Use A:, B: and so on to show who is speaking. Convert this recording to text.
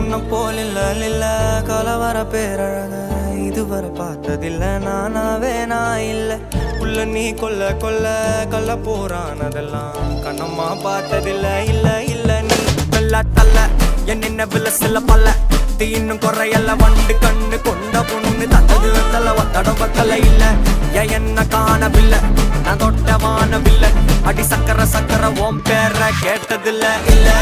A: உன்ன போல் இல்ல கலவர பேரழக இதுவரை பார்த்ததில்ல நானாவே நான் இல்ல உள்ள நீ கொல்ல கொல்ல போறானதெல்லாம் கண்ணம்மா பார்த்ததில்ல இல்ல நீ வெள்ள தள்ள என்ன வில சில பல்ல இன்னும் குறையல்ல வண்டு கண்ணு கொண்ட பொண்ணு தந்தது வெத்தல ஒத்தடம் பத்தல இல்ல என்ன காணவில்லை நான் தொட்ட வானவில்லை அடி சக்கர ஓம் பேர கேட்டதில்ல இல்ல